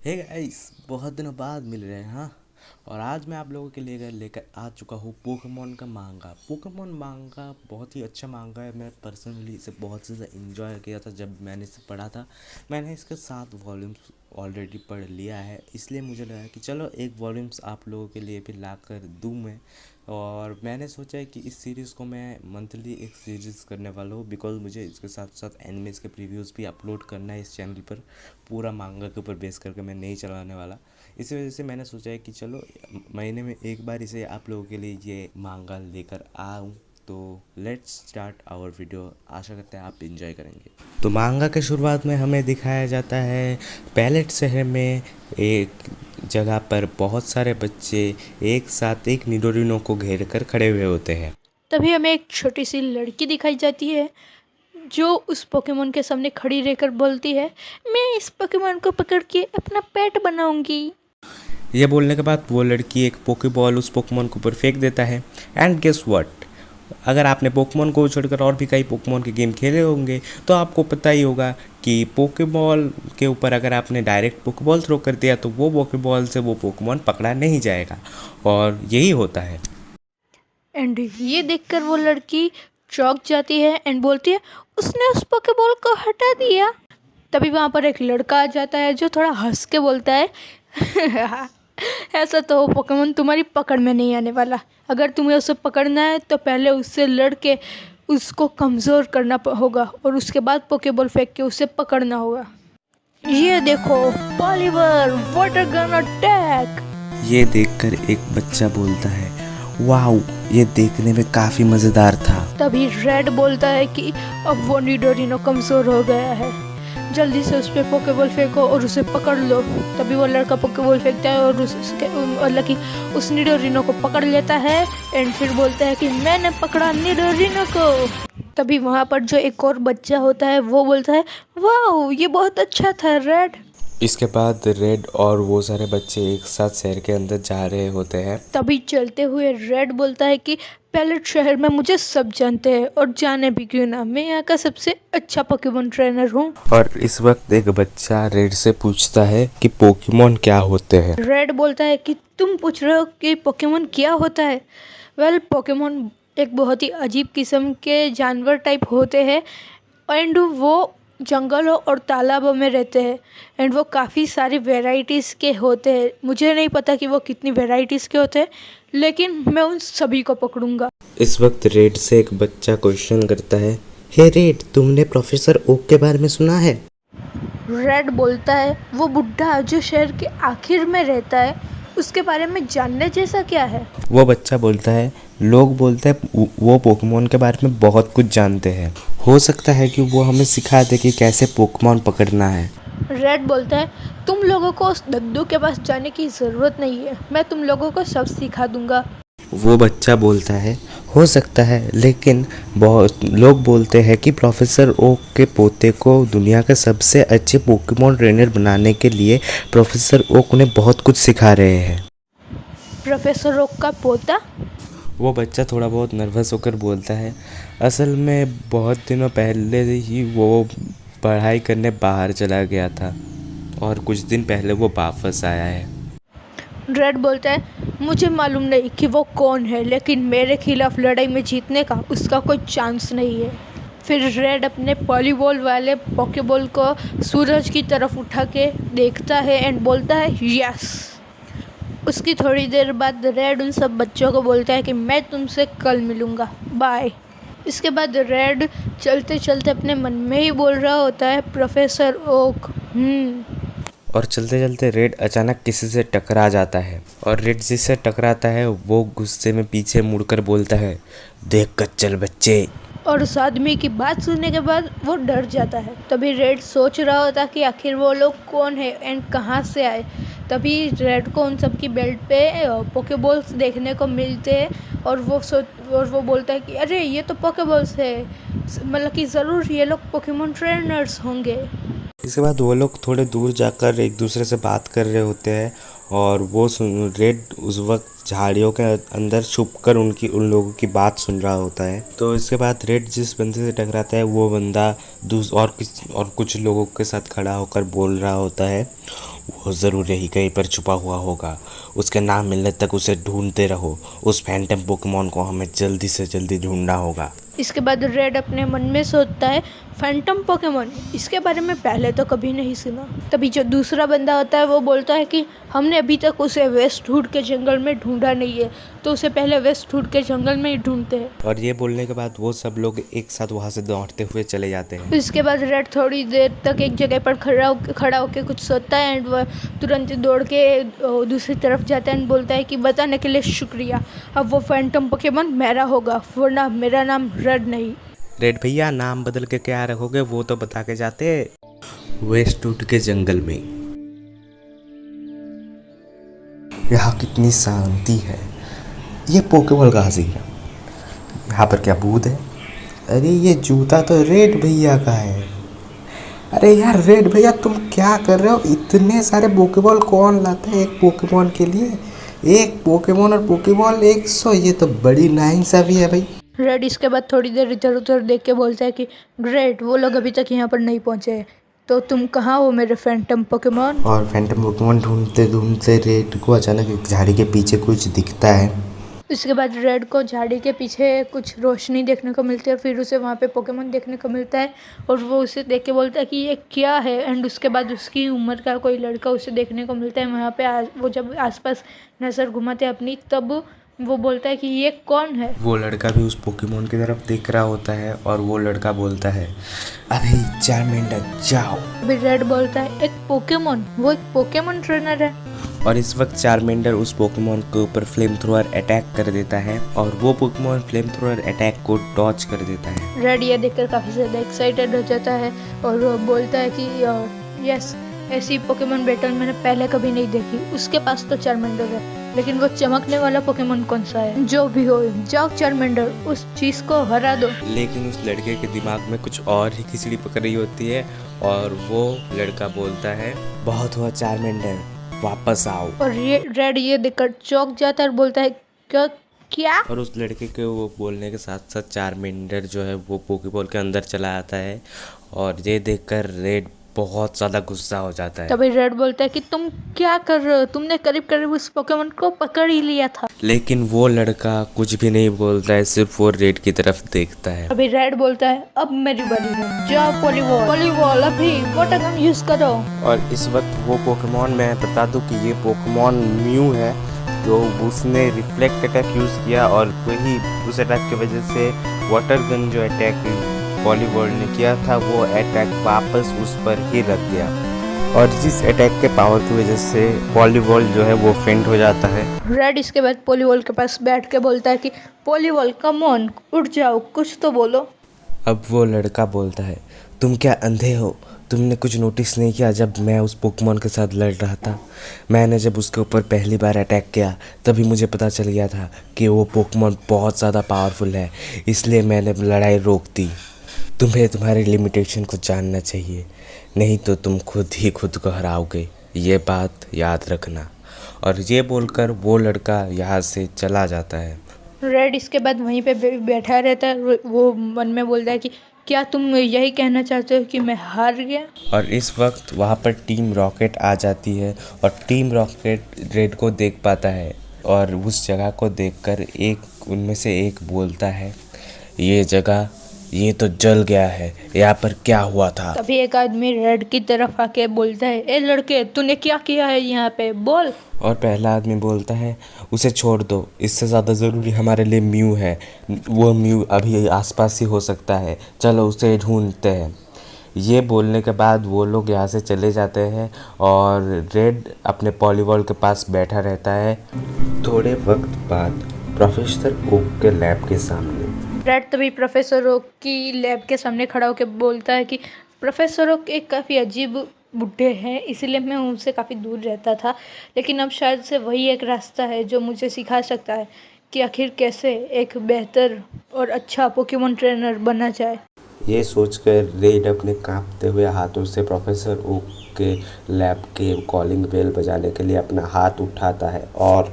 Hey guys, बहुत दिनों बाद मिल रहे हैं। हाँ, और आज मैं आप लोगों के लिए लेकर आ चुका हूँ पोकेमॉन का मांगा। पोकेमॉन मांगा बहुत ही अच्छा मांगा है। मैं पर्सनली इसे बहुत ज़्यादा इंजॉय किया था जब मैंने इसे पढ़ा था। मैंने इसके 7 वॉल्यूम्स ऑलरेडी पढ़ लिया है, इसलिए मुझे लगा कि चलो एक वॉल्यूम्स आप लोगों के लिए भी ला कर दूँ मैं। और मैंने सोचा है कि इस सीरीज़ को मैं मंथली एक सीरीज़ करने वाला हूँ, बिकॉज मुझे इसके साथ साथ एनिमेज़ के प्रीव्यूज़ भी अपलोड करना है इस चैनल पर। पूरा मांगा के ऊपर बेस करके मैं नहीं चलाने वाला। इसी वजह से मैंने सोचा है कि चलो महीने में एक बार इसे आप लोगों के लिए ये मांगा लेकर आऊँ। तो लेट्स स्टार्ट आवर वीडियो। आशा करते हैं आप इंजॉय करेंगे। तो मांगा के शुरुआत में हमें दिखाया जाता है पैलेट शहर में एक जगह पर बहुत सारे बच्चे एक साथ एक निडोरिनो को घेर कर खड़े हुए होते हैं। तभी हमें एक छोटी सी लड़की दिखाई जाती है जो उस पोकेमोन के सामने खड़ी रहकर बोलती है, मैं इस पोकेमोन को पकड़ के अपना पेट बनाऊंगी। ये बोलने के बाद वो लड़की एक पोकेबॉल उस पोकेमोन के ऊपर फेंक देता है। एंड गेस व्हाट, अगर आपने पोकेमोन को छोड़कर और भी कई पोकेमोन के गेम खेले होंगे तो आपको पता ही होगा कि पोकेबॉल के ऊपर अगर आपने डायरेक्ट पोकेबॉल थ्रो कर दिया तो वो पोकेबॉल से वो पोकेमोन पकड़ा नहीं जाएगा, और यही होता है। एंड ये देखकर वो लड़की चौंक जाती है एंड बोलती है, उसने उस पोकेबॉल को हटा दिया। तभी वहाँ पर एक लड़का आ जाता है जो थोड़ा हंस के बोलता है, ऐसा तो वो पोकेमोन तुम्हारी पकड़ में नहीं आने वाला। अगर तुम्हें उसे पकड़ना है तो पहले उससे लड़ के उसको कमज़ोर करना होगा और उसके बाद पोकेबॉल फेंक के उसे पकड़ना होगा। ये देखो, पॉलीवर वाटर गन अटैक। ये देखकर एक बच्चा बोलता है, वाओ, ये देखने में काफ़ी मज़ेदार था। तभी रेड बोलता है कि अब वो निडोरिनो कमज़ोर हो गया है, जल्दी से उस पर पोकेबॉल फेंको और उसे पकड़ लो। तभी वो लड़का पोकेबॉल फेंकता है और उस निडोरिनो को पकड़ लेता है एंड फिर बोलता है कि मैंने पकड़ा निडोरिनो को। तभी वहाँ पर जो एक और बच्चा होता है वो बोलता है, वाह, ये बहुत अच्छा था रेड। इसके बाद रेड और वो सारे बच्चे एक साथ शहर के अंदर जा रहे होते हैं। तभी चलते हुए रेड बोलता है कि पैलेट शहर में मुझे सब जानते हैं और जाने भी क्यों ना, मैं यहाँ का सबसे अच्छा पोकेमोन ट्रेनर हूँ। और इस वक्त एक बच्चा रेड से पूछता है कि पोकेमोन क्या होते हैं। रेड बोलता है कि तुम पूछ रहे हो कि पोकेमोन क्या होता है। वेल, पोकेमोन एक बहुत ही अजीब किस्म के जानवर टाइप होते हैं एंड वो जंगलों और तालाबों में रहते हैं एंड वो काफ़ी सारी वेराइटीज़ के होते हैं। मुझे नहीं पता कि वो कितनी वेराइटीज़ के होते हैं, लेकिन मैं उन सभी को पकड़ूंगा। इस वक्त रेड से एक बच्चा क्वेश्चन करता है, हे रेड, तुमने प्रोफेसर ओक के बारे में सुना है? रेड बोलता है, वो बुढ़ा जो शहर के आखिर में रहता है, उसके बारे में जानने जैसा क्या है। वो बच्चा बोलता है, लोग बोलते हैं वो पोकेमोन के बारे में बहुत कुछ जानते हैं। हो सकता है कि वो हमें सिखा दे कि कैसे पोकेमोन पकड़ना है। रेड बोलता है, तुम लोगों को उस दद्दू के पास जाने की ज़रूरत नहीं है, मैं तुम लोगों को सब सिखा दूंगा। वो बच्चा बोलता है, हो सकता है, लेकिन बहुत लोग बोलते हैं कि प्रोफेसर ओक के पोते को दुनिया के सबसे अच्छे पोकेमोन ट्रेनर बनाने के लिए प्रोफेसर ओक उन्हें बहुत कुछ सिखा रहे हैं। प्रोफेसर ओक का पोता? वो बच्चा थोड़ा बहुत नर्वस होकर बोलता है, असल में बहुत दिनों पहले ही वो पढ़ाई करने बाहर चला गया था और कुछ दिन पहले वो वापस आया है। रेड बोलता है, मुझे मालूम नहीं कि वो कौन है, लेकिन मेरे खिलाफ लड़ाई में जीतने का उसका कोई चांस नहीं है। फिर रेड अपने पॉलीबॉल वाले पॉकेबॉल को सूरज की तरफ उठा के देखता है एंड बोलता है, यस। उसकी थोड़ी देर बाद रेड उन सब बच्चों को बोलता है कि मैं तुमसे कल मिलूँगा, बाय। इसके बाद रेड चलते चलते अपने मन में ही बोल रहा होता है, प्रोफेसर ओक। और चलते चलते रेड अचानक किसी से टकरा जाता है, और रेड जिससे टकराता है वो गुस्से में पीछे मुड़कर बोलता है, देख कर चल बच्चे। और उस आदमी की बात सुनने के बाद वो डर जाता है। तभी रेड सोच रहा होता कि आखिर वो लोग कौन है एंड कहाँ से आए। तभी रेड को उन सब की बेल्ट पे पोकेबॉल्स देखने को मिलते हैं और वो बोलता है कि अरे ये तो पोकेबॉल्स है, मतलब कि ज़रूर ये लोग पोकेमोन ट्रेनर्स होंगे। इसके बाद वो लोग थोड़े दूर जाकर एक दूसरे से बात कर रहे होते हैं, और वो रेड उस वक्त झाड़ियों के अंदर छुपकर उन लोगों की बात सुन रहा होता है। तो इसके बाद रेड जिस बंदे से टकराता है वो बंदा और कुछ लोगों के साथ खड़ा होकर बोल रहा होता है, वो ज़रूर यही कहीं पर छुपा हुआ होगा, उसके नाम मिलने तक उसे ढूंढते रहो, उस फैंटम पोकेमॉन को हमें जल्दी से जल्दी ढूंढना होगा। इसके बाद रेड अपने मन में सोचता है, फैंटम पोकेमोन, इसके बारे में पहले तो कभी नहीं सुना। तभी जो दूसरा बंदा होता है वो बोलता है कि हमने अभी तक उसे वेस्टवुड के जंगल में ढूंढा नहीं है, तो उसे पहले वेस्टवुड के जंगल में ही ढूंढते हैं। और ये बोलने के बाद वो सब लोग एक साथ वहाँ से दौड़ते हुए चले जाते हैं। इसके बाद रेड थोड़ी देर तक एक जगह पर खड़ा होकर कुछ सोचता है एंड वह तुरंत दौड़ के दूसरी तरफ जाता है एंड बोलता है कि बताने के लिए शुक्रिया, अब वो फैंटम पोकेमोन मेरा होगा, वरना मेरा नाम रेड नहीं। रेड भैया नाम बदल के क्या रखोगे वो तो बता के जाते। वेस्टवुड के जंगल में यहाँ कितनी शांति है, ये पोकेबॉल कहाँ से गया, यहाँ पर क्या भूत है? अरे ये जूता तो रेड भैया का है। अरे यार रेड भैया तुम क्या कर रहे हो, इतने सारे पोकेबॉल कौन लाता है एक पोकेमॉन के लिए? एक पोकेमॉन और पोकेबॉल 100, ये तो बड़ी नाइंसाफी है भाई। रेड इसके बाद थोड़ी देर इधर उधर देख के बोलता है कि ग्रेट, वो लोग अभी तक यहाँ पर नहीं पहुँचे, तो तुम कहाँ हो मेरे फैंटम पोकेमॉन? और फैंटम पोकेमॉन ढूंढते ढूंढते रेड को अचानक एक झाड़ी के पीछे कुछ दिखता है। इसके बाद रेड को झाड़ी के पीछे कुछ रोशनी देखने को मिलती है, फिर उसे वहाँ पे पोकेमॉन देखने को मिलता है और वो उसे देख के बोलता है कि ये क्या है। एंड उसके बाद उसकी उम्र का कोई लड़का उसे देखने को मिलता है वहाँ पे। वो जब आसपास नज़र घुमाते अपनी, तब वो बोलता है कि ये कौन है। वो लड़का भी उस पोकेमॉन की तरफ देख रहा होता है और वो लड़का बोलता है, अभी चार्मेंडर जाओ। अभी रेड बोलता है, एक पोकेमॉन? वो एक पोकेमॉन ट्रेनर है। और इस वक्त चार्मेंडर उस पोकेमॉन के ऊपर फ्लेम थ्रोअर अटैक कर देता है और वो पोकेमॉन फ्लेम थ्रोअर अटैक को डॉज कर देता है। रेड ये देखकर काफ़ी ज़्यादा एक्साइटेड हो जाता है और बोलता है कि यस, ऐसी पोकेमॉन बैटल मैंने पहले कभी नहीं देखी। उसके पास तो चार्मेंडर है, लेकिन वो चमकने वाला पोकेमॉन कौन सा है? जो भी हो, जाओ चार्मेंडर, उस चीज़ को हरा दो। लेकिन उस लड़के के दिमाग में कुछ और ही खिचड़ी पक रही होती है और वो लड़का बोलता है, बहुत हुआ चार्मेंडर, वापस आओ। और ये रेड ये देखकर चौंक जाता है और बोलता है, क्या? और उस लड़के के वो बोलने के साथ साथ चार्मेंडर जो है वो पोकेबॉल के अंदर चला आता है और ये देखकर रेड बहुत ज़्यादा गुस्सा हो जाता है। तभी रेड बोलता है कि तुम क्या कर रहे हो, तुमने करीब करीब उस पोकेमॉन को पकड़ ही लिया था। लेकिन वो लड़का कुछ भी नहीं बोलता है, सिर्फ वो रेड की तरफ देखता है। अभी रेड बोलता है, अब मेरी बारी है, जाओ पॉलीबॉल अभी वाटर गन यूज करो। और इस वक्त वो पोकेमॉन, मैं बता दूं कि ये पोकेमॉन म्यू है, जो उसने रिफ्लेक्ट अटैक यूज़ किया और वही उस अटैक की वजह से वाटर गन जो अटैक वॉलीबॉल ने किया था वो अटैक वापस उस पर ही रख गया और जिस अटैक के पावर की वजह से वॉलीबॉल जो है वो फेंट हो जाता है। रेड इसके बाद पॉलीबॉल के पास बैठ के बोलता है कि पॉलीबॉल कम ऑन, उठ जाओ, कुछ तो बोलो। अब वो लड़का बोलता है, तुम क्या अंधे हो? तुमने कुछ नोटिस नहीं किया जब मैं उस पोकेमॉन के साथ लड़ रहा था? मैंने जब उसके ऊपर पहली बार अटैक किया तभी मुझे पता चल गया था कि वो पोकेमॉन बहुत ज़्यादा पावरफुल है, इसलिए मैंने लड़ाई रोक दी। तुम्हें तुम्हारे लिमिटेशन को जानना चाहिए, नहीं तो तुम खुद ही खुद को हराओगे, ये बात याद रखना। और ये बोलकर वो लड़का यहाँ से चला जाता है। रेड इसके बाद वहीं पे बैठा रहता है। वो मन में बोलता है कि क्या तुम यही कहना चाहते हो कि मैं हार गया? और इस वक्त वहाँ पर टीम रॉकेट आ जाती है और टीम रॉकेट रेड को देख पाता है और उस जगह को देखकर एक उनमें से एक बोलता है, ये जगह ये तो जल गया है, यहाँ पर क्या हुआ था? तभी एक आदमी रेड की तरफ आके बोलता है, ए लड़के, तूने क्या किया है यहाँ पे, बोल। और पहला आदमी बोलता है, उसे छोड़ दो, इससे ज़्यादा ज़रूरी हमारे लिए म्यू है, वो म्यू अभी आसपास ही हो सकता है, चलो उसे ढूंढते हैं। ये बोलने के बाद वो लोग यहाँ से चले जाते हैं और रेड अपने पॉलीबॉल के पास बैठा रहता है। थोड़े वक्त बाद प्रोफेसर ओक के लैब के सामने रेड तभी प्रोफेसर ओक की लैब के सामने खड़ा होकर बोलता है कि प्रोफेसर ओक एक काफ़ी अजीब बुड्ढे हैं, इसीलिए मैं उनसे काफ़ी दूर रहता था, लेकिन अब शायद से वही एक रास्ता है जो मुझे सिखा सकता है कि आखिर कैसे एक बेहतर और अच्छा पोकेमॉन ट्रेनर बनना जाए। ये सोचकर रेड अपने कांपते हुए हाथों से प्रोफेसर ओक के लैब के कॉलिंग बेल बजाने के लिए अपना हाथ उठाता है और